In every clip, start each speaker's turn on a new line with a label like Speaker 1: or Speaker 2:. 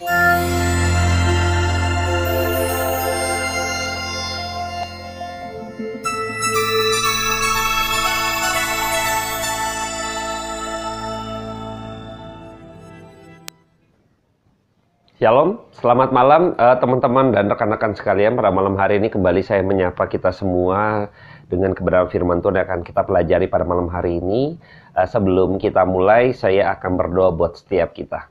Speaker 1: Shalom, selamat malam teman-teman dan rekan-rekan sekalian. Pada malam hari ini kembali saya menyapa kita semua dengan kebenaran firman Tuhan yang akan kita pelajari pada malam hari ini. Sebelum kita mulai, saya akan berdoa buat setiap kita.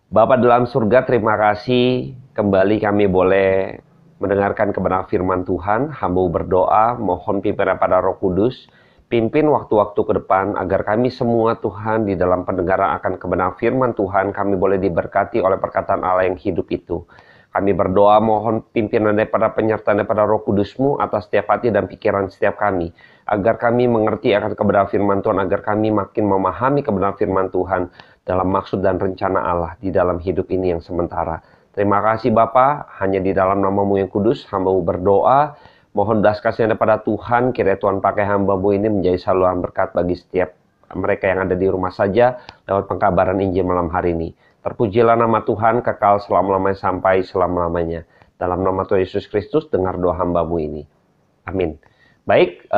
Speaker 1: Bapa dalam surga, terima kasih kembali kami boleh mendengarkan kebenaran firman Tuhan. Hamba berdoa, mohon pimpinan pada Roh Kudus, pimpin waktu-waktu ke depan agar kami semua Tuhan di dalam pendengaran akan kebenaran firman Tuhan kami boleh diberkati oleh perkataan Allah yang hidup itu. Kami berdoa mohon pimpinan daripada penyertaan daripada Roh Kudus-Mu atas setiap hati dan pikiran setiap kami. Agar kami mengerti akan kebenaran firman Tuhan, agar kami makin memahami kebenaran firman Tuhan dalam maksud dan rencana Allah di dalam hidup ini yang sementara. Terima kasih Bapa, hanya di dalam nama-Mu yang kudus hamba berdoa. Mohon belas kasih daripada Tuhan, kiranya Tuhan pakai hamba-Mu ini menjadi saluran berkat bagi setiap mereka yang ada di rumah saja lewat pengkabaran Injil malam hari ini. Terpujilah nama Tuhan, kekal selama-lamanya sampai selama-lamanya. Dalam nama Tuhan Yesus Kristus, dengar doa hamba-Mu ini. Amin. Baik,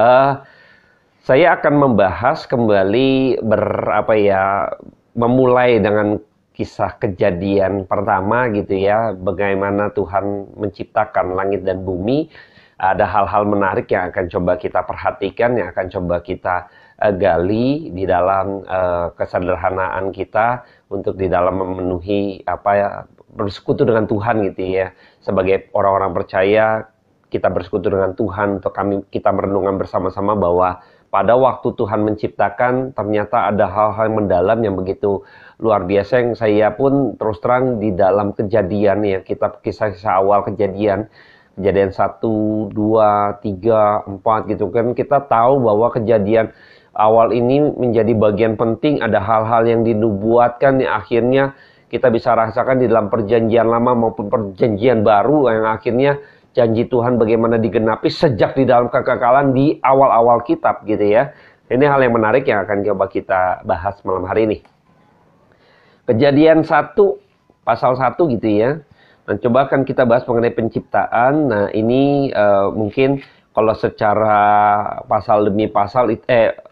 Speaker 1: saya akan membahas kembali memulai dengan kisah kejadian pertama gitu ya. Bagaimana Tuhan menciptakan langit dan bumi. Ada hal-hal menarik yang akan coba kita perhatikan, yang akan coba kita gali di dalam kesederhanaan kita untuk di dalam memenuhi bersekutu dengan Tuhan gitu ya. Sebagai orang-orang percaya, kita bersekutu dengan Tuhan untuk kita merenungkan bersama-sama bahwa pada waktu Tuhan menciptakan ternyata ada hal-hal yang mendalam yang begitu luar biasa yang saya pun terus terang di dalam kejadian ya, kisah-kisah awal kejadian 1, 2, 3, 4 gitu kan, kita tahu bahwa kejadian awal ini menjadi bagian penting. Ada hal-hal yang dinubuatkan yang akhirnya kita bisa rasakan di dalam perjanjian lama maupun perjanjian baru, yang akhirnya janji Tuhan bagaimana digenapi sejak di dalam kekekalan di awal-awal kitab gitu ya. Ini hal yang menarik yang akan coba kita bahas malam hari ini. Kejadian 1 pasal 1 gitu ya. Nah, coba akan kita bahas mengenai penciptaan. Nah, ini mungkin kalau secara pasal demi pasal,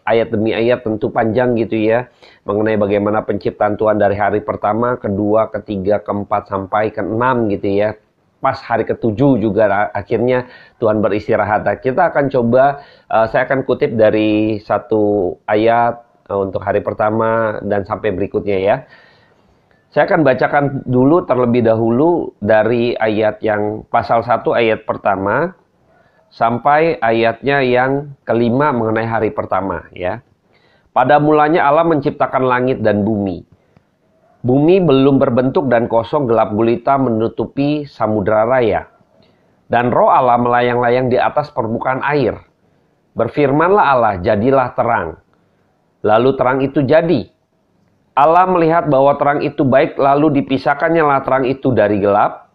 Speaker 1: ayat demi ayat tentu panjang gitu ya. Mengenai bagaimana penciptaan Tuhan dari hari pertama, kedua, ketiga, keempat, sampai ke-6 gitu ya. Pas hari ke-7 juga akhirnya Tuhan beristirahat. Nah, kita akan coba, saya akan kutip dari satu ayat untuk hari pertama dan sampai berikutnya ya. Saya akan bacakan dulu terlebih dahulu dari ayat yang pasal 1 ayat pertama sampai ayatnya yang kelima mengenai hari pertama ya. Pada mulanya Allah menciptakan langit dan bumi. Bumi belum berbentuk dan kosong, gelap gulita menutupi samudera raya. Dan roh Allah melayang-layang di atas permukaan air. Berfirmanlah Allah, jadilah terang. Lalu terang itu jadi. Allah melihat bahwa terang itu baik, lalu dipisahkannya lah terang itu dari gelap.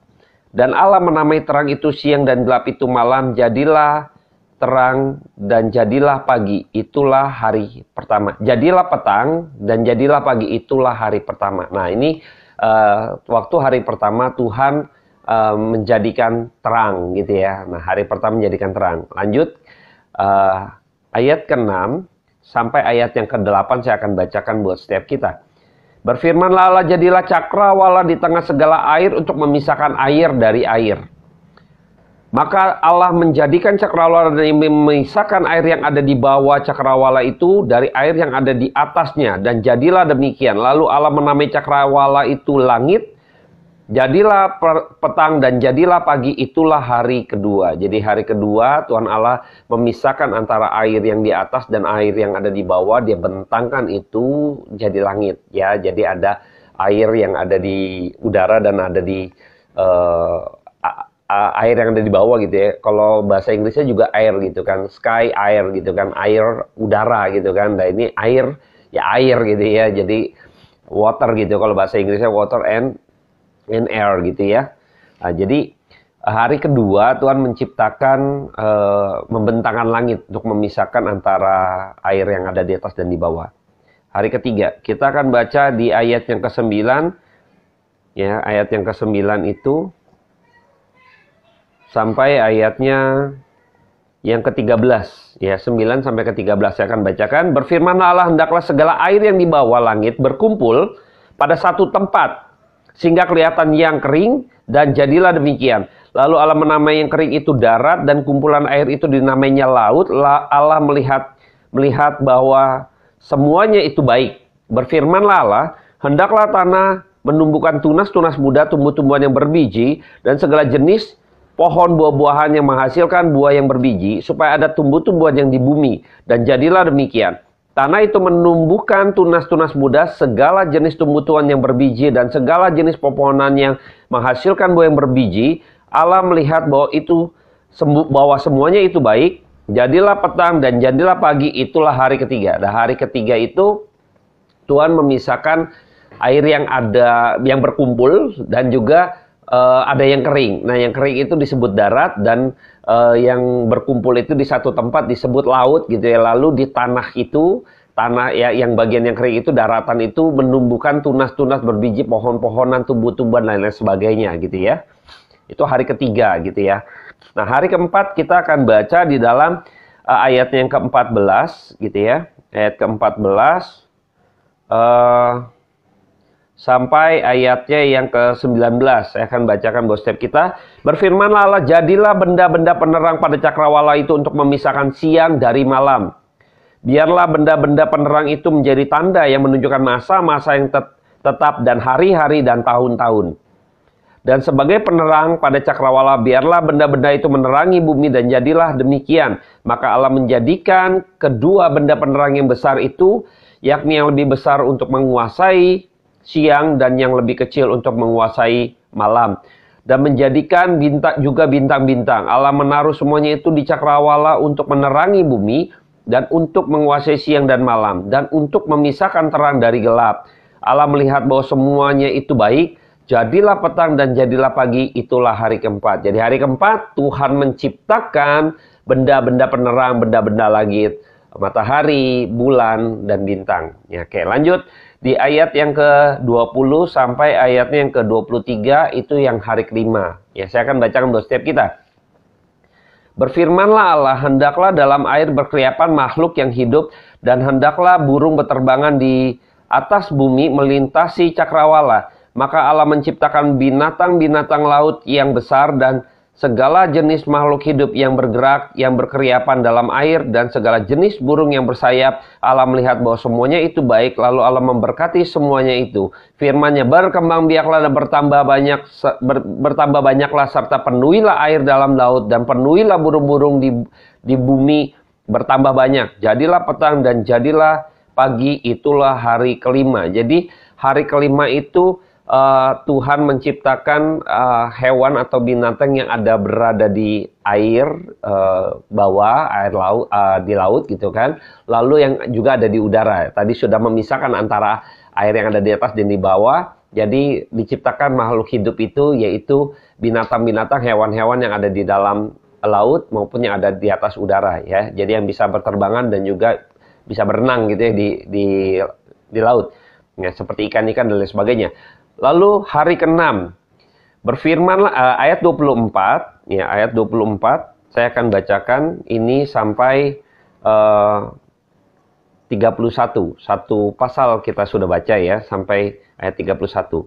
Speaker 1: Dan Allah menamai terang itu siang dan gelap itu malam. Jadilah terang dan jadilah pagi, itulah hari pertama. Jadilah petang dan jadilah pagi, itulah hari pertama. Nah ini waktu hari pertama Tuhan menjadikan terang gitu ya. Nah hari pertama menjadikan terang. Lanjut ayat ke-6 sampai ayat yang ke-8 saya akan bacakan buat setiap kita. Berfirmanlah Allah, jadilah cakrawala di tengah segala air untuk memisahkan air dari air. Maka Allah menjadikan cakrawala dan memisahkan air yang ada di bawah cakrawala itu dari air yang ada di atasnya. Dan jadilah demikian. Lalu Allah menamai cakrawala itu langit. Jadilah petang dan jadilah pagi, itulah hari kedua. Jadi hari kedua Tuhan Allah memisahkan antara air yang di atas dan air yang ada di bawah. Dia bentangkan itu jadi langit ya. Jadi ada air yang ada di udara dan ada di air yang ada di bawah gitu ya. Kalau bahasa Inggrisnya juga air gitu kan. Sky air gitu kan. Air udara gitu kan. Nah ini air ya air gitu ya. Jadi water gitu. Kalau bahasa Inggrisnya water and air gitu ya. Nah, jadi hari kedua Tuhan menciptakan membentangkan langit untuk memisahkan antara air yang ada di atas dan di bawah. Hari ketiga kita akan baca di ayat yang ke-9 Ya, ayat yang ke-9 itu sampai ayatnya yang ke-13. Ya, 9 sampai ke-13 saya akan bacakan. Berfirmanlah Allah, hendaklah segala air yang di bawah langit berkumpul pada satu tempat, sehingga kelihatan yang kering, dan jadilah demikian. Lalu Allah menamai yang kering itu darat, dan kumpulan air itu dinamainya laut. Allah melihat bahwa semuanya itu baik. Berfirmanlah Allah, hendaklah tanah menumbuhkan tunas-tunas muda, tumbuh-tumbuhan yang berbiji, dan segala jenis pohon buah-buahan yang menghasilkan buah yang berbiji, supaya ada tumbuh-tumbuhan yang di bumi. Dan jadilah demikian. Tanah itu menumbuhkan tunas-tunas muda, segala jenis tumbuh-tumbuhan yang berbiji, dan segala jenis pepohonan yang menghasilkan buah yang berbiji. Allah melihat bahwa semuanya itu baik. Jadilah petang dan jadilah pagi, itulah hari ketiga. Dan hari ketiga itu Tuhan memisahkan air yang berkumpul dan juga ada yang kering. Nah, yang kering itu disebut darat, dan yang berkumpul itu di satu tempat disebut laut gitu ya. Lalu di tanah ya, yang bagian yang kering itu, daratan itu menumbuhkan tunas-tunas berbiji, pohon-pohonan, tumbuh-tumbuhan lain-lain sebagainya gitu ya. Itu hari ketiga gitu ya. Nah, hari keempat kita akan baca di dalam ayat yang ke-14 gitu ya. Ayat ke-14 sampai ayatnya yang ke-19. Saya akan bacakan buat setiap kita. Berfirmanlah Allah, jadilah benda-benda penerang pada cakrawala itu untuk memisahkan siang dari malam. Biarlah benda-benda penerang itu menjadi tanda yang menunjukkan masa-masa yang tetap dan hari-hari dan tahun-tahun. Dan sebagai penerang pada cakrawala, biarlah benda-benda itu menerangi bumi, dan jadilah demikian. Maka Allah menjadikan kedua benda penerang yang besar itu, yakni yang lebih besar untuk menguasai siang dan yang lebih kecil untuk menguasai malam. Dan menjadikan bintang-bintang. Allah menaruh semuanya itu di cakrawala untuk menerangi bumi, dan untuk menguasai siang dan malam, dan untuk memisahkan terang dari gelap. Allah melihat bahwa semuanya itu baik. Jadilah petang dan jadilah pagi, itulah hari keempat. Jadi hari keempat Tuhan menciptakan benda-benda penerang, benda-benda langit, matahari, bulan, dan bintang. Ya, oke, lanjut. Di ayat yang ke-20 sampai ayatnya yang ke-23 itu yang hari kelima. Ya, saya akan bacakan buat setiap kita. Berfirmanlah Allah, hendaklah dalam air berkeliapan makhluk yang hidup, dan hendaklah burung beterbangan di atas bumi melintasi cakrawala. Maka Allah menciptakan binatang-binatang laut yang besar dan segala jenis makhluk hidup yang bergerak, yang berkeriapan dalam air, dan segala jenis burung yang bersayap. Allah melihat bahwa semuanya itu baik, lalu Allah memberkati semuanya itu. Firman-Nya, berkembang biaklah dan bertambah banyaklah, serta penuhilah air dalam laut, dan penuhilah burung-burung di bumi bertambah banyak. Jadilah petang dan jadilah pagi, itulah hari kelima. Jadi hari kelima itu Tuhan menciptakan hewan atau binatang yang berada di air bawah, air laut, di laut gitu kan. Lalu yang juga ada di udara. Tadi sudah memisahkan antara air yang ada di atas dan di bawah. Jadi diciptakan makhluk hidup itu, yaitu binatang-binatang, hewan-hewan yang ada di dalam laut maupun yang ada di atas udara ya. Jadi yang bisa berterbangan dan juga bisa berenang gitu ya di laut. Ya, seperti ikan-ikan dan lain sebagainya. Lalu hari ke-6, berfirmanlah ayat 24, ya ayat 24, saya akan bacakan ini sampai 31. Satu pasal kita sudah baca ya, sampai ayat 31.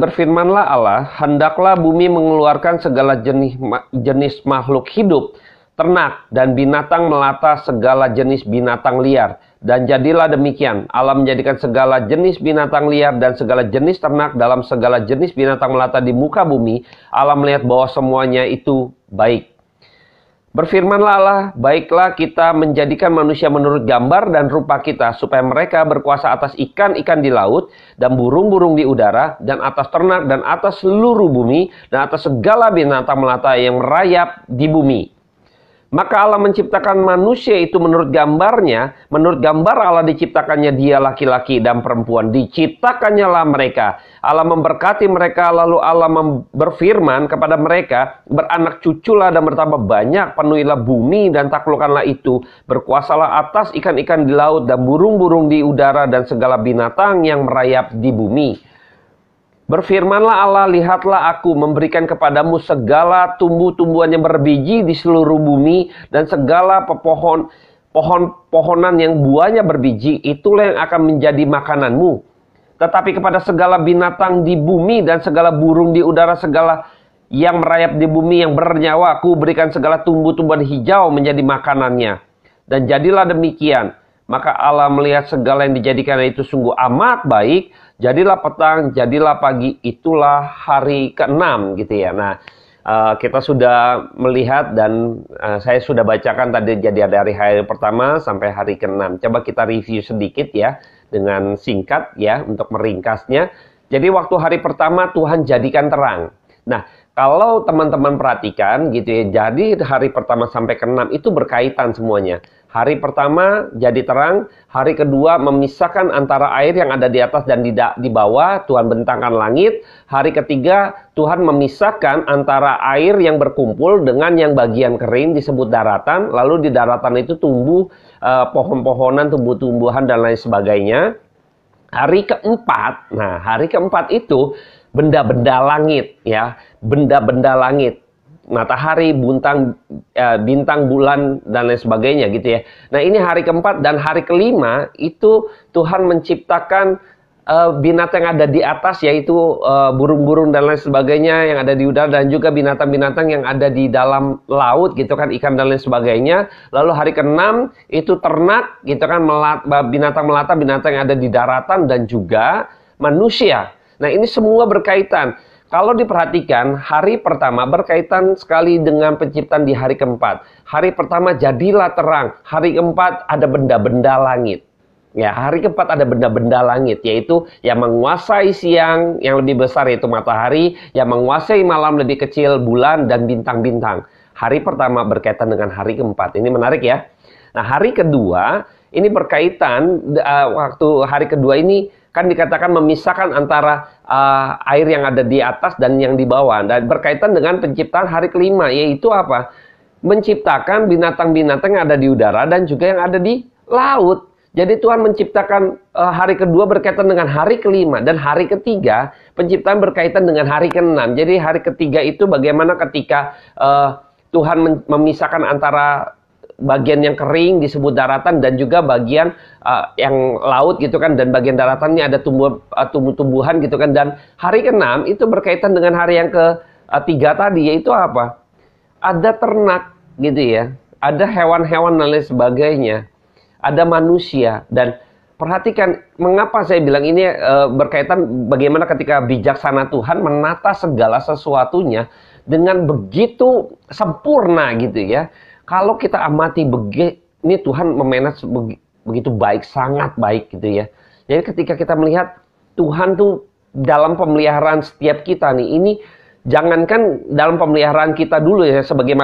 Speaker 1: Berfirmanlah Allah, hendaklah bumi mengeluarkan segala jenis makhluk hidup, ternak dan binatang melata, segala jenis binatang liar. Dan jadilah demikian. Allah menjadikan segala jenis binatang liar dan segala jenis ternak dalam segala jenis binatang melata di muka bumi. Allah melihat bahwa semuanya itu baik. Berfirmanlah Allah, baiklah kita menjadikan manusia menurut gambar dan rupa kita, supaya mereka berkuasa atas ikan-ikan di laut, dan burung-burung di udara, dan atas ternak, dan atas seluruh bumi, dan atas segala binatang melata yang merayap di bumi. Maka Allah menciptakan manusia itu menurut gambarnya, menurut gambar Allah diciptakannya dia laki-laki dan perempuan, diciptakannya lah mereka. Allah memberkati mereka, lalu Allah berfirman kepada mereka, beranak cuculah dan bertambah banyak, penuhilah bumi dan taklukkanlah itu, berkuasalah atas ikan-ikan di laut dan burung-burung di udara dan segala binatang yang merayap di bumi. Berfirmanlah Allah, lihatlah aku memberikan kepadamu segala tumbuh-tumbuhan yang berbiji di seluruh bumi dan segala pohon-pohonan yang buahnya berbiji, itulah yang akan menjadi makananmu. Tetapi kepada segala binatang di bumi dan segala burung di udara, segala yang merayap di bumi yang bernyawa, aku berikan segala tumbuh-tumbuhan hijau menjadi makanannya. Dan jadilah demikian. Maka Allah melihat segala yang dijadikan itu sungguh amat baik. Jadilah petang, jadilah pagi, itulah hari ke-6 gitu ya. Nah, kita sudah melihat dan saya sudah bacakan tadi, jadi dari hari pertama sampai hari ke-6. Coba kita review sedikit ya, dengan singkat ya, untuk meringkasnya. Jadi waktu hari pertama Tuhan jadikan terang. Nah, kalau teman-teman perhatikan gitu ya, jadi hari pertama sampai ke-6 itu berkaitan semuanya. Hari pertama jadi terang, hari kedua memisahkan antara air yang ada di atas dan di bawah, Tuhan bentangkan langit. Hari ketiga Tuhan memisahkan antara air yang berkumpul dengan yang bagian kering disebut daratan. Lalu di daratan itu tumbuh pohon-pohonan, tumbuh-tumbuhan dan lain sebagainya. Hari keempat, nah hari keempat itu benda-benda langit ya, benda-benda langit. Matahari, bintang, bulan, dan lain sebagainya gitu ya. Nah ini hari keempat dan hari kelima itu Tuhan menciptakan binatang yang ada di atas, yaitu burung-burung dan lain sebagainya yang ada di udara, dan juga binatang-binatang yang ada di dalam laut gitu kan, ikan dan lain sebagainya. Lalu hari ke-6 itu ternak gitu kan, binatang melata, binatang yang ada di daratan, dan juga manusia. Nah ini semua berkaitan. Kalau diperhatikan, hari pertama berkaitan sekali dengan penciptaan di hari keempat. Hari pertama jadilah terang, hari keempat ada benda-benda langit. Ya, hari keempat ada benda-benda langit, yaitu yang menguasai siang yang lebih besar yaitu matahari, yang menguasai malam lebih kecil bulan dan bintang-bintang. Hari pertama berkaitan dengan hari keempat. Ini menarik ya. Nah, hari kedua ini berkaitan, waktu hari kedua ini kan dikatakan memisahkan antara air yang ada di atas dan yang di bawah. Dan berkaitan dengan penciptaan hari kelima, yaitu apa? Menciptakan binatang-binatang yang ada di udara dan juga yang ada di laut. Jadi Tuhan menciptakan hari kedua berkaitan dengan hari kelima. Dan hari ketiga, penciptaan berkaitan dengan hari ke-6. Jadi hari ketiga itu bagaimana ketika Tuhan memisahkan antara bagian yang kering disebut daratan dan juga bagian yang laut gitu kan, dan bagian daratannya ada tumbuh-tumbuhan gitu kan. Dan hari ke-6 itu berkaitan dengan hari yang ketiga tadi, yaitu apa? Ada ternak gitu ya, ada hewan-hewan dan lain sebagainya, ada manusia. Dan perhatikan mengapa saya bilang ini berkaitan bagaimana ketika bijaksana Tuhan menata segala sesuatunya dengan begitu sempurna gitu ya. Kalau kita amati ini Tuhan memanage begitu baik, sangat baik gitu ya. Jadi ketika kita melihat Tuhan tuh dalam pemeliharaan setiap kita nih, ini jangankan dalam pemeliharaan kita dulu ya sebagai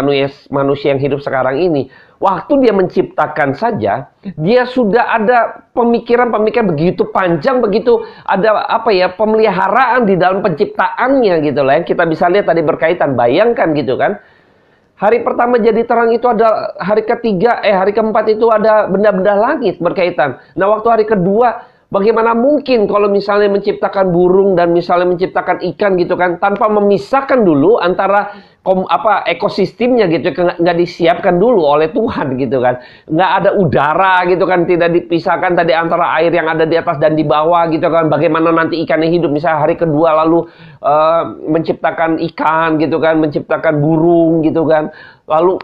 Speaker 1: manusia yang hidup sekarang ini. Waktu dia menciptakan saja, dia sudah ada pemikiran-pemikiran begitu panjang, begitu ada apa ya, pemeliharaan di dalam penciptaannya gitu lah. Yang kita bisa lihat tadi berkaitan, bayangkan gitu kan. Hari pertama jadi terang itu ada, hari ketiga, hari keempat itu ada benda-benda langit berkaitan. Nah waktu hari kedua, bagaimana mungkin kalau misalnya menciptakan burung dan misalnya menciptakan ikan gitu kan, tanpa memisahkan dulu antara ekosistemnya gitu, nggak disiapkan dulu oleh Tuhan gitu kan. Nggak ada udara gitu kan, tidak dipisahkan tadi antara air yang ada di atas dan di bawah gitu kan. Bagaimana nanti ikannya hidup, misalnya hari kedua lalu menciptakan ikan gitu kan, menciptakan burung gitu kan. Lalu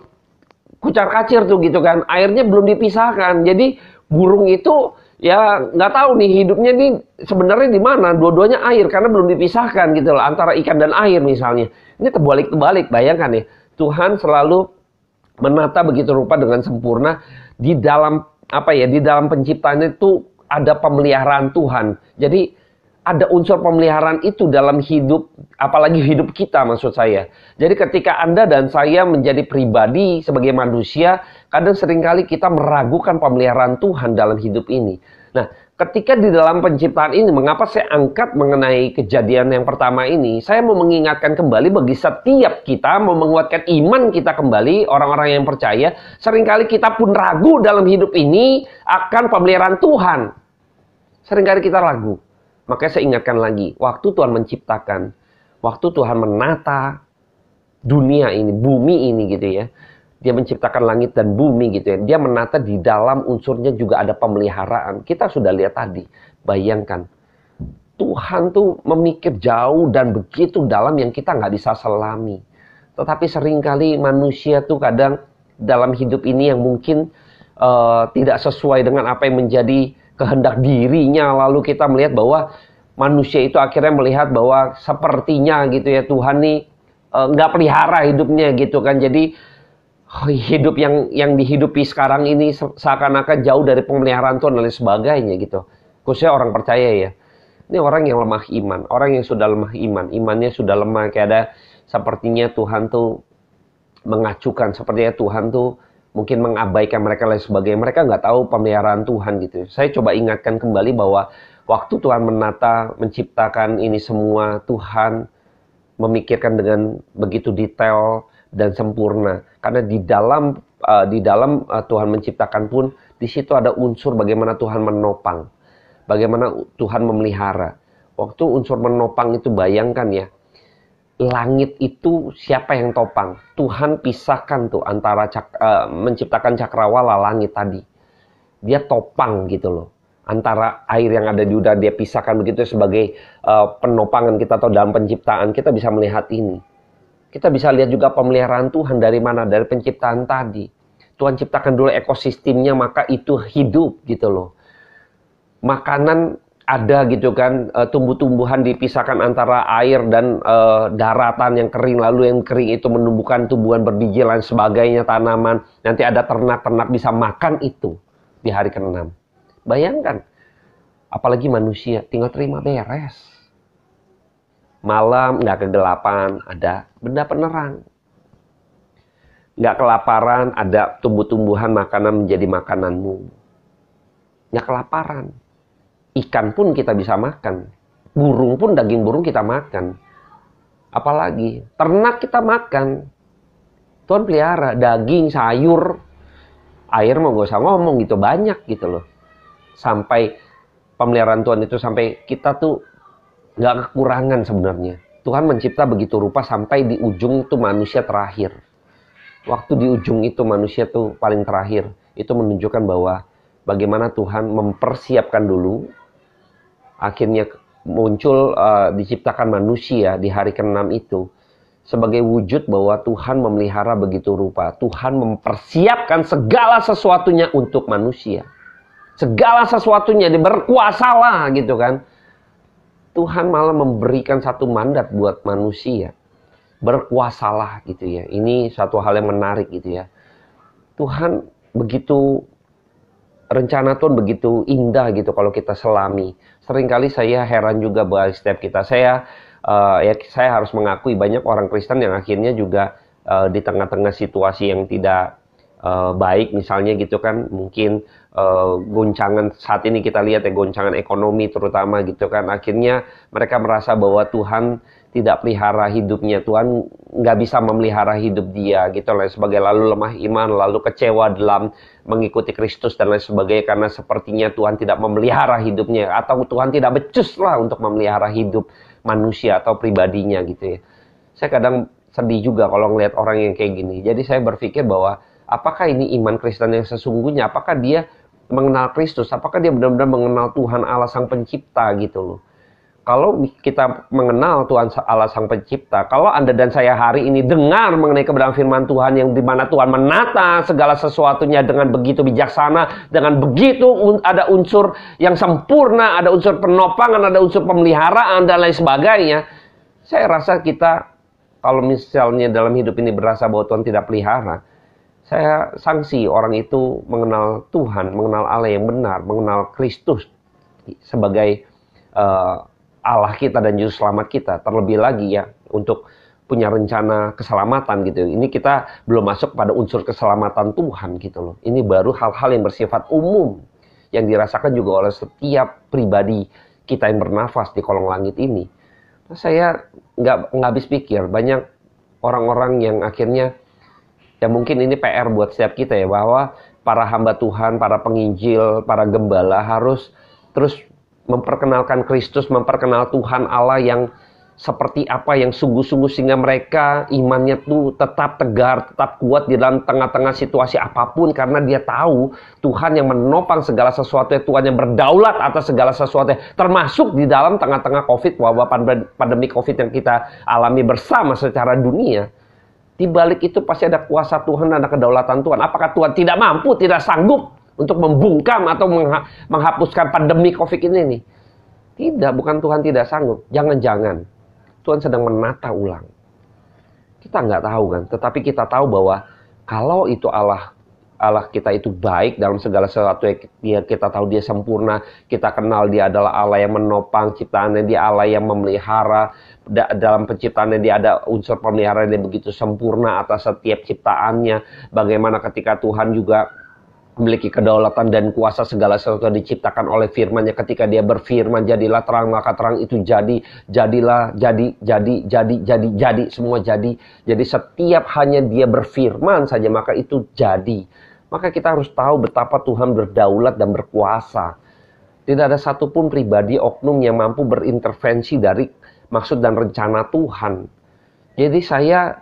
Speaker 1: kucar-kacir tuh gitu kan, airnya belum dipisahkan. Jadi burung itu ya nggak tahu nih hidupnya nih sebenarnya di mana, dua-duanya air karena belum dipisahkan gitu loh, antara ikan dan air misalnya. Ini terbalik-terbalik, bayangkan nih, Tuhan selalu menata begitu rupa dengan sempurna. Di dalam di dalam penciptanya itu ada pemeliharaan Tuhan. Jadi ada unsur pemeliharaan itu dalam hidup, apalagi hidup kita maksud saya. Jadi ketika Anda dan saya menjadi pribadi sebagai manusia, kadang seringkali kita meragukan pemeliharaan Tuhan dalam hidup ini. Nah, ketika di dalam penciptaan ini, mengapa saya angkat mengenai kejadian yang pertama ini? Saya mau mengingatkan kembali bagi setiap kita, mau menguatkan iman kita kembali, orang-orang yang percaya, seringkali kita pun ragu dalam hidup ini akan pemeliharaan Tuhan. Seringkali kita ragu. Makanya saya ingatkan lagi, waktu Tuhan menciptakan, waktu Tuhan menata dunia ini, bumi ini gitu ya. Dia menciptakan langit dan bumi gitu ya. Dia menata di dalam unsurnya juga ada pemeliharaan. Kita sudah lihat tadi, bayangkan. Tuhan tuh memikir jauh dan begitu dalam yang kita nggak bisa selami. Tetapi seringkali manusia tuh kadang dalam hidup ini yang mungkin tidak sesuai dengan apa yang menjadi kehendak dirinya, lalu kita melihat bahwa manusia itu akhirnya melihat bahwa sepertinya gitu ya Tuhan nih nggak pelihara hidupnya gitu kan. Jadi hidup yang dihidupi sekarang ini seakan-akan jauh dari pemeliharaan Tuhan dan lain sebagainya gitu. Khususnya orang percaya ya. Ini orang yang lemah iman, orang yang sudah lemah iman, imannya sudah lemah, kayak ada sepertinya Tuhan tuh mengacukan, sepertinya Tuhan tuh mungkin mengabaikan mereka lain sebagainya. Mereka nggak tahu pemeliharaan Tuhan gitu. Saya coba ingatkan kembali bahwa waktu Tuhan menata, menciptakan ini semua, Tuhan memikirkan dengan begitu detail dan sempurna. Karena di dalam Tuhan menciptakan pun, di situ ada unsur bagaimana Tuhan menopang, bagaimana Tuhan memelihara. Waktu unsur menopang itu bayangkan ya, langit itu siapa yang topang? Tuhan pisahkan tuh antara menciptakan cakrawala langit tadi. Dia topang gitu loh. Antara air yang ada di udara dia pisahkan begitu sebagai penopangan kita atau dalam penciptaan kita bisa melihat ini. Kita bisa lihat juga pemeliharaan Tuhan dari mana? Dari penciptaan tadi. Tuhan ciptakan dulu ekosistemnya maka itu hidup gitu loh. Makanan ada gitu kan, tumbuh-tumbuhan dipisahkan antara air dan daratan yang kering, lalu yang kering itu menumbuhkan tumbuhan berbiji dan sebagainya, tanaman. Nanti ada ternak-ternak bisa makan itu di hari ke-6. Bayangkan, apalagi manusia tinggal terima beres. Malam nggak kegelapan, ada benda penerang. Nggak kelaparan, ada tumbuh-tumbuhan makanan menjadi makananmu. Nggak kelaparan. Ikan pun kita bisa makan. Burung pun, daging burung kita makan. Apalagi, ternak kita makan. Tuhan pelihara, daging, sayur. Air mau gak usah ngomong gitu, banyak gitu loh. Sampai pemeliharaan Tuhan itu sampai kita tuh gak kekurangan sebenarnya. Tuhan mencipta begitu rupa sampai di ujung itu manusia terakhir. Waktu di ujung itu manusia tuh paling terakhir. Itu menunjukkan bahwa bagaimana Tuhan mempersiapkan dulu. Akhirnya muncul diciptakan manusia di hari ke-6 itu. Sebagai wujud bahwa Tuhan memelihara begitu rupa. Tuhan mempersiapkan segala sesuatunya untuk manusia. Segala sesuatunya, dia berkuasalah gitu kan. Tuhan malah memberikan satu mandat buat manusia. Berkuasalah gitu ya. Ini satu hal yang menarik gitu ya. Tuhan begitu, rencana Tuhan begitu indah gitu kalau kita selami. Seringkali saya heran juga bahwa setiap kita. Saya harus mengakui banyak orang Kristen yang akhirnya juga di tengah-tengah situasi yang tidak baik misalnya gitu kan, mungkin goncangan saat ini kita lihat ya, goncangan ekonomi terutama gitu kan, akhirnya mereka merasa bahwa Tuhan tidak pelihara hidupnya, Tuhan nggak bisa memelihara hidup dia gitu lah sebagai, lalu lemah iman, lalu kecewa dalam mengikuti Kristus dan lain sebagainya karena sepertinya Tuhan tidak memelihara hidupnya, atau Tuhan tidak becus lah untuk memelihara hidup manusia atau pribadinya gitu ya. Saya kadang sedih juga kalau ngelihat orang yang kayak gini. Jadi saya berpikir bahwa apakah ini iman Kristen yang sesungguhnya? Apakah dia mengenal Kristus? Apakah dia benar-benar mengenal Tuhan Allah Sang Pencipta gitu loh? Kalau kita mengenal Tuhan Allah Sang Pencipta, kalau Anda dan saya hari ini dengar mengenai kebenaran firman Tuhan yang dimana Tuhan menata segala sesuatunya dengan begitu bijaksana, dengan begitu ada unsur yang sempurna, ada unsur penopangan, ada unsur pemeliharaan dan lain sebagainya, saya rasa kita kalau misalnya dalam hidup ini berasa bahwa Tuhan tidak pelihara, saya sanksi orang itu mengenal Tuhan, mengenal Allah yang benar, mengenal Kristus sebagai Allah kita dan Juru Selamat kita. Terlebih lagi ya, untuk punya rencana keselamatan gitu. Ini kita belum masuk pada unsur keselamatan Tuhan gitu loh. Ini baru hal-hal yang bersifat umum, yang dirasakan juga oleh setiap pribadi kita yang bernafas di kolong langit ini. Nah, saya nggak habis pikir, banyak orang-orang yang akhirnya, ya mungkin ini PR buat setiap kita ya, bahwa para hamba Tuhan, para penginjil, para gembala harus terus memperkenalkan Kristus, memperkenal Tuhan Allah yang seperti apa, yang sungguh-sungguh, sehingga mereka imannya tuh tetap tegar, tetap kuat di dalam tengah-tengah situasi apapun, karena dia tahu Tuhan yang menopang segala sesuatu, Tuhan yang berdaulat atas segala sesuatu, termasuk di dalam tengah-tengah COVID, wabah pandemi COVID yang kita alami bersama secara dunia. Di balik itu pasti ada kuasa Tuhan dan ada kedaulatan Tuhan. Apakah Tuhan tidak mampu, tidak sanggup untuk membungkam atau menghapuskan pandemi COVID ini nih? Tidak, bukan Tuhan tidak sanggup. Jangan-jangan Tuhan sedang menata ulang. Kita nggak tahu kan, tetapi kita tahu bahwa kalau itu Allah kita itu baik dalam segala sesuatu, kita tahu dia sempurna, kita kenal dia adalah Allah yang menopang ciptaannya, dia Allah yang memelihara, dalam penciptaannya dia ada unsur pemeliharaan yang begitu sempurna atas setiap ciptaannya. Bagaimana ketika Tuhan juga memiliki kedaulatan dan kuasa, segala sesuatu diciptakan oleh firman-Nya. Ketika dia berfirman, jadilah terang, maka terang itu jadi, jadilah, jadi, semua jadi. Jadi setiap hanya dia berfirman saja, maka itu jadi. Maka kita harus tahu betapa Tuhan berdaulat dan berkuasa. Tidak ada satupun pribadi oknum yang mampu berintervensi dari maksud dan rencana Tuhan. Jadi saya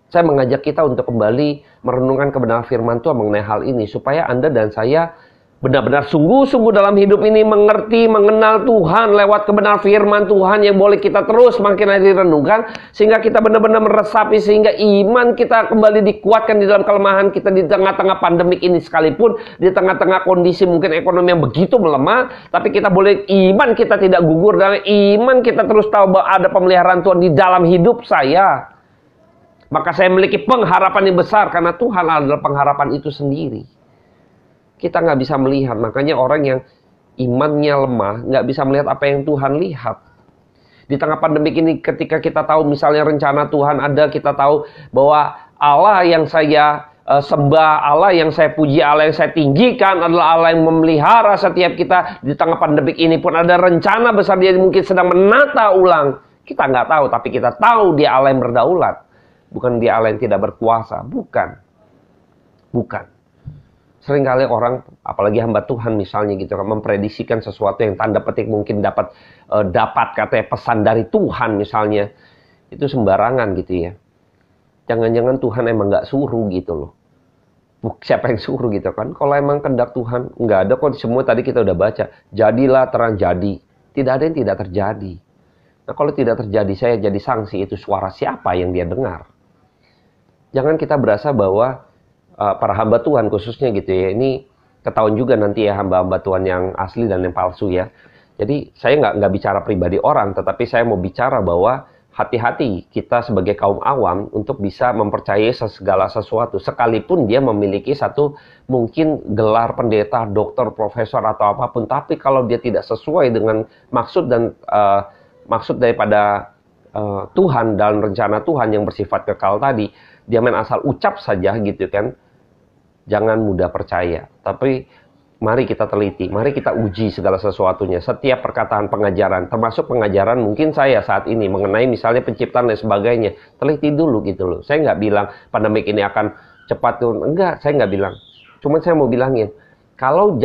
Speaker 1: saya mengajak kita untuk kembali merenungkan kebenaran firman Tuhan mengenai hal ini, supaya Anda dan saya benar-benar sungguh-sungguh dalam hidup ini mengerti, mengenal Tuhan lewat kebenaran firman Tuhan yang boleh kita terus makin hari renungkan, sehingga kita benar-benar meresapi, sehingga iman kita kembali dikuatkan di dalam kelemahan kita di tengah-tengah pandemik ini sekalipun, di tengah-tengah kondisi mungkin ekonomi yang begitu melemah, tapi kita boleh, iman kita tidak gugur, dan iman kita terus tahu bahwa ada pemeliharaan Tuhan di dalam hidup saya. Maka saya memiliki pengharapan yang besar, karena Tuhan adalah pengharapan itu sendiri. Kita nggak bisa melihat, makanya orang yang imannya lemah nggak bisa melihat apa yang Tuhan lihat. Di tengah pandemik ini, ketika kita tahu misalnya rencana Tuhan ada, kita tahu bahwa Allah yang saya sembah, Allah yang saya puji, Allah yang saya tinggikan adalah Allah yang memelihara setiap kita. Di tengah pandemik ini pun ada rencana besar, dia mungkin sedang menata ulang. Kita nggak tahu, tapi kita tahu dia Allah yang berdaulat. Bukan dia Allah yang tidak berkuasa. Bukan. Seringkali orang, apalagi hamba Tuhan misalnya gitu kan, memprediksikan sesuatu yang tanda petik mungkin dapat katanya pesan dari Tuhan misalnya. Itu sembarangan gitu ya. Jangan-jangan Tuhan emang nggak suruh gitu loh. Siapa yang suruh gitu kan? Kalau emang kehendak Tuhan, nggak ada kok, semua tadi kita udah baca. Jadilah terang, jadi. Tidak ada yang tidak terjadi. Nah kalau tidak terjadi, saya jadi sanksi, itu suara siapa yang dia dengar? Jangan kita berasa bahwa para hamba Tuhan khususnya gitu ya, ini ketahuan juga nanti ya hamba-hamba Tuhan yang asli dan yang palsu ya. Jadi saya nggak bicara pribadi orang, tetapi saya mau bicara bahwa hati-hati kita sebagai kaum awam untuk bisa mempercayai segala sesuatu, sekalipun dia memiliki satu mungkin gelar pendeta, dokter, profesor atau apapun, tapi kalau dia tidak sesuai dengan maksud dan maksud daripada Tuhan dalam rencana Tuhan yang bersifat kekal tadi, dia main asal ucap saja gitu kan, jangan mudah percaya. Tapi mari kita teliti, mari kita uji segala sesuatunya, setiap perkataan pengajaran, termasuk pengajaran mungkin saya saat ini mengenai misalnya penciptaan dan sebagainya, teliti dulu gitu loh. Saya nggak bilang pandemik ini akan cepat turun, enggak, saya nggak bilang. Cuman saya mau bilangin, kalau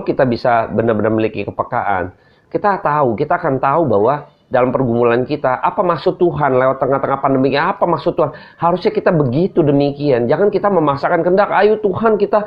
Speaker 1: kita bisa benar-benar memiliki kepekaan, kita akan tahu bahwa dalam pergumulan kita, apa maksud Tuhan lewat tengah-tengah pandemi, apa maksud Tuhan? Harusnya kita begitu demikian. Jangan kita memaksakan kehendak, ayo Tuhan kita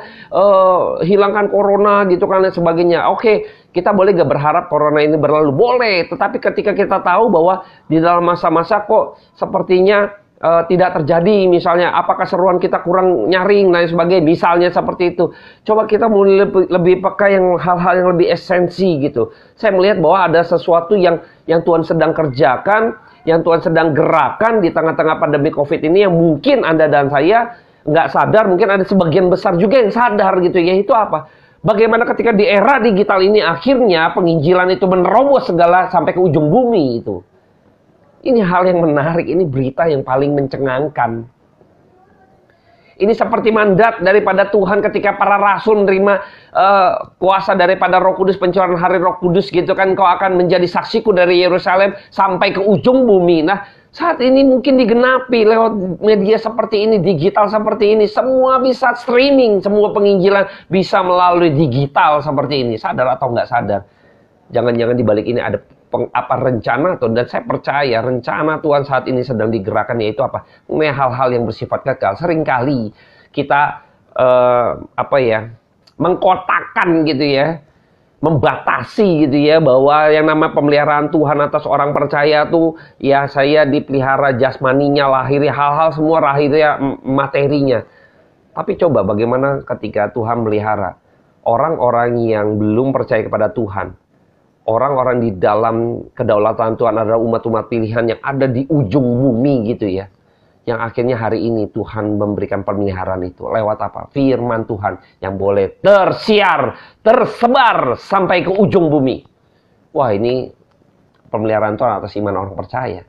Speaker 1: hilangkan corona gitu kan dan sebagainya. Oke, kita boleh gak berharap corona ini berlalu? Boleh, tetapi ketika kita tahu bahwa di dalam masa-masa kok sepertinya tidak terjadi, misalnya apakah seruan kita kurang nyaring dan sebagainya, misalnya seperti itu. Coba kita mulai lebih peka yang hal-hal yang lebih esensi gitu. Saya melihat bahwa ada sesuatu yang Tuhan sedang kerjakan, yang Tuhan sedang gerakan di tengah-tengah pandemi COVID ini, yang mungkin Anda dan saya nggak sadar, mungkin ada sebagian besar juga yang sadar gitu ya. Itu apa? Bagaimana ketika di era digital ini akhirnya penginjilan itu menerobos segala sampai ke ujung bumi itu. Ini hal yang menarik, ini berita yang paling mencengangkan. Ini seperti mandat daripada Tuhan ketika para rasul menerima kuasa daripada Roh Kudus, pencurahan hari Roh Kudus gitu kan. Kau akan menjadi saksiku dari Yerusalem sampai ke ujung bumi. Nah, saat ini mungkin digenapi lewat media seperti ini, digital seperti ini. Semua bisa streaming, semua penginjilan bisa melalui digital seperti ini. Sadar atau nggak sadar? Jangan-jangan di balik ini ada rencana atau, dan saya percaya rencana Tuhan saat ini sedang digerakkan, yaitu apa? Ini hal-hal yang bersifat kekal. Seringkali kita mengkotakkan gitu ya, membatasi gitu ya, bahwa yang nama pemeliharaan Tuhan atas orang percaya tuh ya saya dipelihara jasmaninya, lahirnya, hal-hal semua lahirnya materinya. Tapi coba bagaimana ketika Tuhan melihara orang-orang yang belum percaya kepada Tuhan. Orang-orang di dalam kedaulatan Tuhan adalah umat-umat pilihan yang ada di ujung bumi gitu ya. Yang akhirnya hari ini Tuhan memberikan pemeliharaan itu. Lewat apa? Firman Tuhan yang boleh tersiar, tersebar sampai ke ujung bumi. Wah, ini pemeliharaan Tuhan atas iman orang percaya.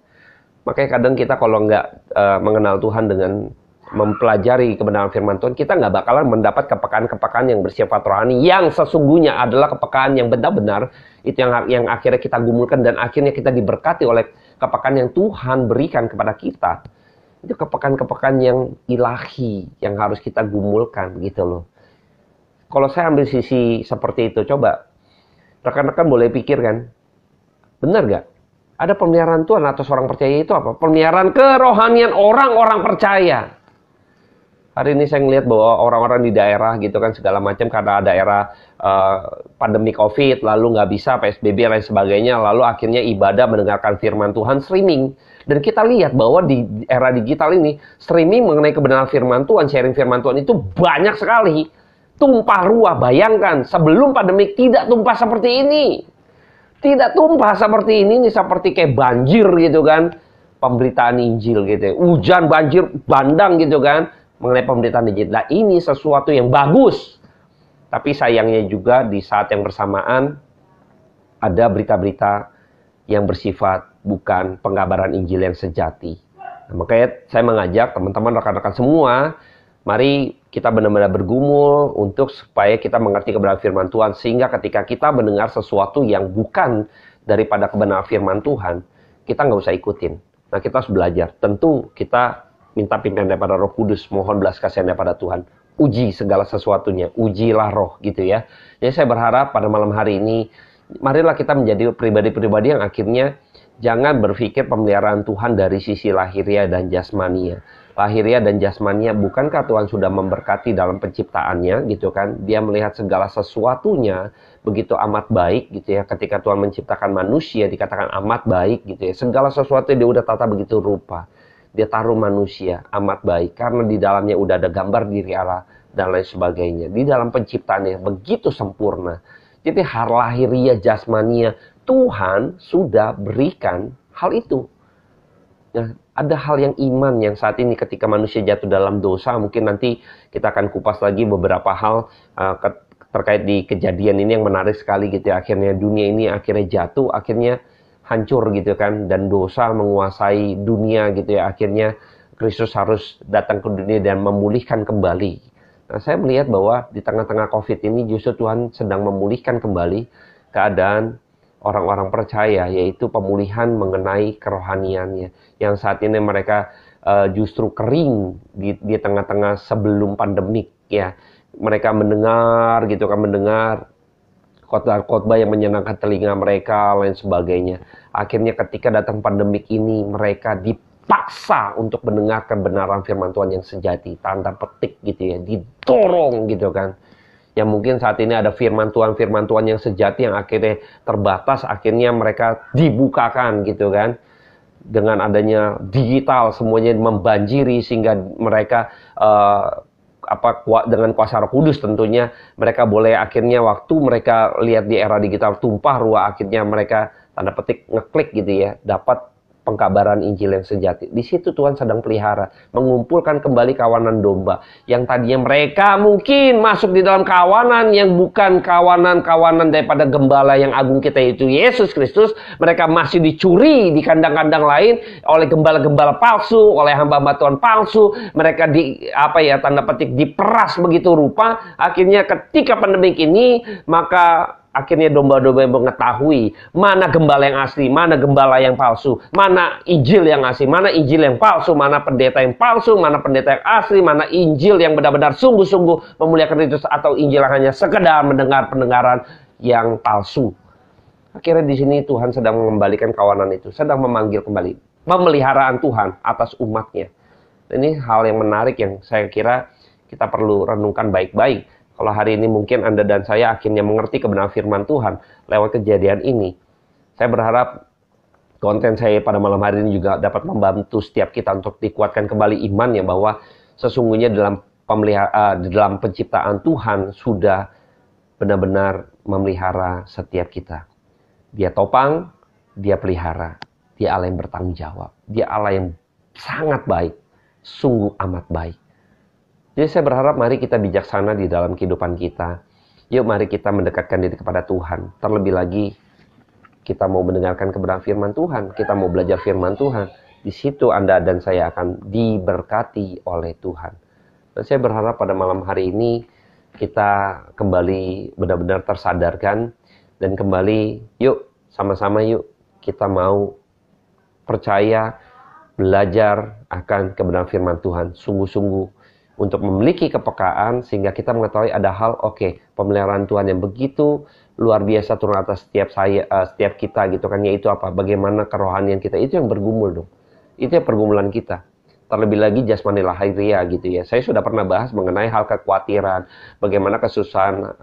Speaker 1: Makanya kadang kita kalau nggak mengenal Tuhan dengan mempelajari kebenaran firman Tuhan, kita nggak bakalan mendapat kepekaan-kepekaan yang bersifat rohani, yang sesungguhnya adalah kepekaan yang benar-benar itu yang akhirnya kita gumulkan, dan akhirnya kita diberkati oleh kepekaan yang Tuhan berikan kepada kita. Itu kepekaan-kepekaan yang ilahi yang harus kita gumulkan gitu loh. Kalau saya ambil sisi seperti itu, coba rekan-rekan boleh pikir kan, benar nggak? Ada pemeliharaan Tuhan atas orang percaya itu apa? Pemeliharaan kerohanian orang-orang percaya. Hari ini saya ngelihat bahwa orang-orang di daerah gitu kan segala macam, karena daerah pandemi COVID, lalu nggak bisa PSBB dan lain sebagainya, lalu akhirnya ibadah mendengarkan firman Tuhan streaming. Dan kita lihat bahwa di era digital ini streaming mengenai kebenaran firman Tuhan, sharing firman Tuhan itu banyak sekali. Tumpah ruah, bayangkan sebelum pandemi tidak tumpah seperti ini. Tidak tumpah seperti ini seperti kayak banjir gitu kan. Pemberitaan Injil gitu. Hujan, banjir, bandang gitu kan. Mengenai pemberitaan Injil. Nah, ini sesuatu yang bagus. Tapi sayangnya juga di saat yang bersamaan ada berita-berita yang bersifat bukan pengabaran Injil yang sejati. Nah, makanya saya mengajak teman-teman, rekan-rekan semua, mari kita benar-benar bergumul untuk supaya kita mengerti kebenaran firman Tuhan. Sehingga ketika kita mendengar sesuatu yang bukan daripada kebenaran firman Tuhan, kita nggak usah ikutin. Nah, kita harus belajar. Tentu kita minta pimpinan daripada Roh Kudus, mohon belas kasihan daripada Tuhan. Uji segala sesuatunya, ujilah roh gitu ya. Jadi saya berharap pada malam hari ini, marilah kita menjadi pribadi-pribadi yang akhirnya jangan berpikir pemeliharaan Tuhan dari sisi lahiriah dan jasmania. Lahiriah dan jasmania, bukankah Tuhan sudah memberkati dalam penciptaannya gitu kan? Dia melihat segala sesuatunya begitu amat baik gitu ya. Ketika Tuhan menciptakan manusia dikatakan amat baik gitu ya. Segala sesuatu dia udah tata begitu rupa. Dia taruh manusia amat baik karena di dalamnya udah ada gambar diri Allah dan lain sebagainya. Di dalam penciptaannya begitu sempurna. Jadi hal lahiriah jasmania Tuhan sudah berikan hal itu. Nah, ada hal yang iman yang saat ini ketika manusia jatuh dalam dosa, mungkin nanti kita akan kupas lagi beberapa hal terkait di kejadian ini yang menarik sekali gitu ya. Akhirnya dunia ini akhirnya jatuh, akhirnya hancur gitu kan, dan dosa menguasai dunia gitu ya. Akhirnya Kristus harus datang ke dunia dan memulihkan kembali. Nah, saya melihat bahwa di tengah-tengah COVID ini justru Tuhan sedang memulihkan kembali keadaan orang-orang percaya, yaitu pemulihan mengenai kerohaniannya. Yang saat ini mereka justru kering di tengah-tengah sebelum pandemik ya. Mereka mendengar gitu kan, mendengar khotbah yang menyenangkan telinga mereka, lain sebagainya. Akhirnya ketika datang pandemik ini, mereka dipaksa untuk mendengar kebenaran firman Tuhan yang sejati, tanda petik gitu ya, didorong gitu kan. Yang mungkin saat ini ada firman Tuhan yang sejati yang akhirnya terbatas, akhirnya mereka dibukakan gitu kan. Dengan adanya digital semuanya membanjiri sehingga mereka dengan kuasa Roh Kudus tentunya mereka boleh akhirnya waktu mereka lihat di era digital tumpah ruah, akhirnya mereka tanda petik ngeklik gitu ya, dapat pengkabaran Injil yang sejati. Di situ Tuhan sedang pelihara, mengumpulkan kembali kawanan domba yang tadinya mereka mungkin masuk di dalam kawanan yang bukan kawanan-kawanan daripada gembala yang agung kita itu Yesus Kristus. Mereka masih dicuri di kandang-kandang lain oleh gembala-gembala palsu, oleh hamba-hamba Tuhan palsu. Mereka tanda petik diperas begitu rupa. Akhirnya ketika pandemik ini, maka akhirnya domba-domba yang mengetahui mana gembala yang asli, mana gembala yang palsu, mana Injil yang asli, mana Injil yang palsu, mana pendeta yang palsu, mana pendeta yang asli, mana Injil yang benar-benar sungguh-sungguh memuliakan Kristus, atau Injil yang hanya sekedar mendengar pendengaran yang palsu. Akhirnya di sini Tuhan sedang mengembalikan kawanan itu, sedang memanggil kembali pemeliharaan Tuhan atas umatnya. Ini hal yang menarik yang saya kira kita perlu renungkan baik-baik. Kalau hari ini mungkin Anda dan saya akhirnya mengerti kebenaran firman Tuhan lewat kejadian ini. Saya berharap konten saya pada malam hari ini juga dapat membantu setiap kita untuk dikuatkan kembali imannya, bahwa sesungguhnya dalam penciptaan Tuhan sudah benar-benar memelihara setiap kita. Dia topang, dia pelihara, dia Allah yang bertanggung jawab, dia Allah yang sangat baik, sungguh amat baik. Jadi saya berharap mari kita bijaksana di dalam kehidupan kita. Yuk mari kita mendekatkan diri kepada Tuhan. Terlebih lagi kita mau mendengarkan kebenaran firman Tuhan. Kita mau belajar firman Tuhan. Di situ Anda dan saya akan diberkati oleh Tuhan. Dan saya berharap pada malam hari ini kita kembali benar-benar tersadarkan. Dan kembali yuk sama-sama yuk kita mau percaya, belajar akan kebenaran firman Tuhan. Sungguh-sungguh untuk memiliki kepekaan sehingga kita mengetahui ada hal pemeliharaan Tuhan yang begitu luar biasa turun atas setiap kita gitu kan, yaitu apa? Bagaimana kerohanian kita itu yang bergumul dong. Itu yang pergumulan kita. Terlebih lagi jasmani lahiriah gitu ya. Saya sudah pernah bahas mengenai hal kekhawatiran, bagaimana kesusahan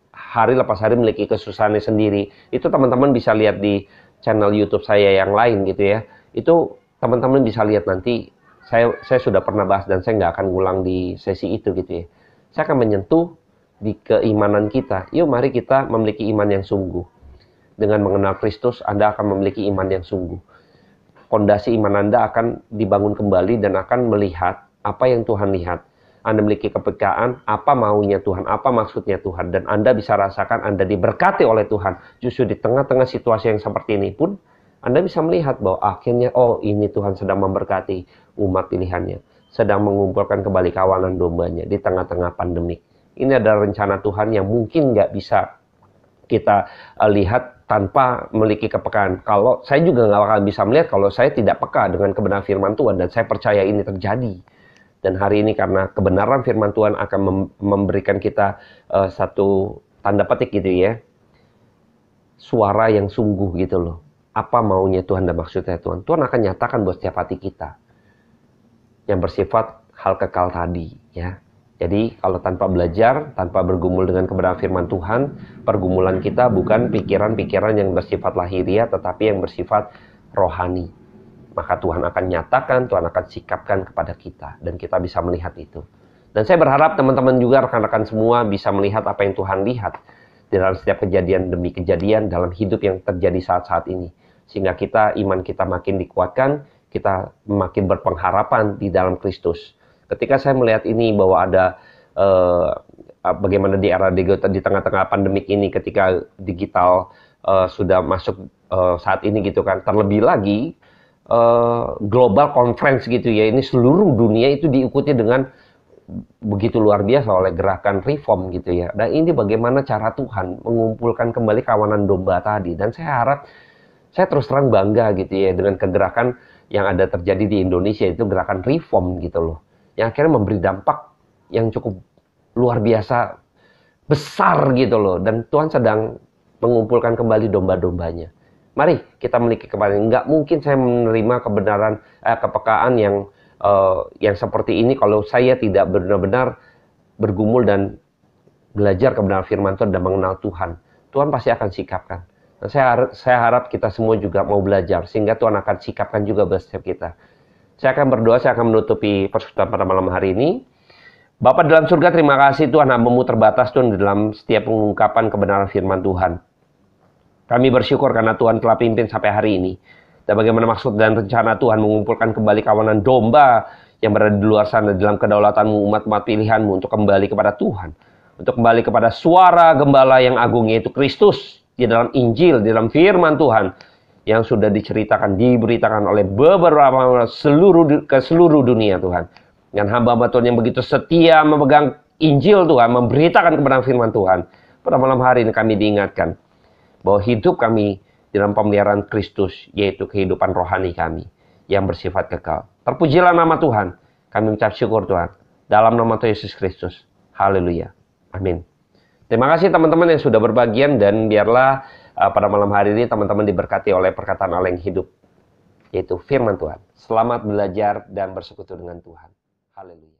Speaker 1: hari lepas hari memiliki kesusahannya sendiri. Itu teman-teman bisa lihat di channel YouTube saya yang lain gitu ya. Itu teman-teman bisa lihat nanti. Saya sudah pernah bahas dan saya nggak akan ngulang di sesi itu gitu ya. Saya akan menyentuh di keimanan kita. Yuk mari kita memiliki iman yang sungguh. Dengan mengenal Kristus, Anda akan memiliki iman yang sungguh. Fondasi iman Anda akan dibangun kembali dan akan melihat apa yang Tuhan lihat. Anda memiliki kepekaan, apa maunya Tuhan, apa maksudnya Tuhan. Dan Anda bisa rasakan Anda diberkati oleh Tuhan. Justru di tengah-tengah situasi yang seperti ini pun, Anda bisa melihat bahwa akhirnya, ini Tuhan sedang memberkati umat pilihannya. Sedang mengumpulkan kembali kawanan dombanya di tengah-tengah pandemik. Ini adalah rencana Tuhan yang mungkin nggak bisa kita lihat tanpa memiliki kepekaan. Kalau saya juga nggak akan bisa melihat kalau saya tidak peka dengan kebenaran firman Tuhan. Dan saya percaya ini terjadi. Dan hari ini karena kebenaran firman Tuhan akan memberikan kita satu tanda petik gitu ya. Suara yang sungguh gitu loh. Apa maunya Tuhan dan maksudnya Tuhan. Tuhan akan nyatakan buat setiap hati kita. Yang bersifat hal kekal tadi ya. Jadi kalau tanpa belajar, tanpa bergumul dengan kebenaran firman Tuhan, pergumulan kita bukan pikiran-pikiran yang bersifat lahiriah, tetapi yang bersifat rohani. Maka Tuhan akan nyatakan, Tuhan akan sikapkan kepada kita. Dan kita bisa melihat itu. Dan saya berharap teman-teman juga, rekan-rekan semua bisa melihat apa yang Tuhan lihat. Di dalam setiap kejadian demi kejadian dalam hidup yang terjadi saat-saat ini. Sehingga iman kita makin dikuatkan, kita makin berpengharapan di dalam Kristus. Ketika saya melihat ini bahwa ada bagaimana di era digital, di tengah-tengah pandemik ini, ketika digital sudah masuk saat ini gitu kan, terlebih lagi global conference gitu ya, ini seluruh dunia itu diikuti dengan begitu luar biasa oleh gerakan reform gitu ya. Dan ini bagaimana cara Tuhan mengumpulkan kembali kawanan domba tadi. Dan saya terus terang bangga gitu ya dengan kegerakan yang ada terjadi di Indonesia, itu gerakan reform gitu loh. Yang akhirnya memberi dampak yang cukup luar biasa besar gitu loh. Dan Tuhan sedang mengumpulkan kembali domba-dombanya. Mari kita memiliki kebenaran. Nggak mungkin saya menerima kepekaan yang seperti ini kalau saya tidak benar-benar bergumul dan belajar kebenaran firman Tuhan dan mengenal Tuhan. Tuhan pasti akan sikapkan. Nah, saya harap kita semua juga mau belajar sehingga Tuhan akan sikapkan juga buat setiap kita. Saya akan berdoa, saya akan menutupi persekutuan pada malam hari ini. Bapa dalam surga, terima kasih Tuhan, hamba-Mu terbatas Tuhan di dalam setiap pengungkapan kebenaran firman Tuhan. Kami bersyukur karena Tuhan telah pimpin sampai hari ini. Dan bagaimana maksud dan rencana Tuhan mengumpulkan kembali kawanan domba yang berada di luar sana dalam kedaulatanmu, umat-umat pilihanmu untuk kembali kepada Tuhan. Untuk kembali kepada suara gembala yang agung, yaitu Kristus. Di dalam Injil, di dalam firman Tuhan. Yang sudah diceritakan, diberitakan oleh beberapa ke seluruh dunia Tuhan. Dan hamba-hamba Tuhan yang begitu setia memegang Injil Tuhan, memberitakan kebenaran firman Tuhan. Pada malam hari ini kami diingatkan bahwa hidup kami dalam pemeliharaan Kristus, yaitu kehidupan rohani kami yang bersifat kekal. Terpujilah nama Tuhan. Kami mengucap syukur Tuhan. Dalam nama Tuhan Yesus Kristus. Haleluya. Amin. Terima kasih teman-teman yang sudah berbagian, dan biarlah pada malam hari ini teman-teman diberkati oleh perkataan Allah yang hidup, yaitu firman Tuhan. Selamat belajar dan bersekutu dengan Tuhan. Haleluya.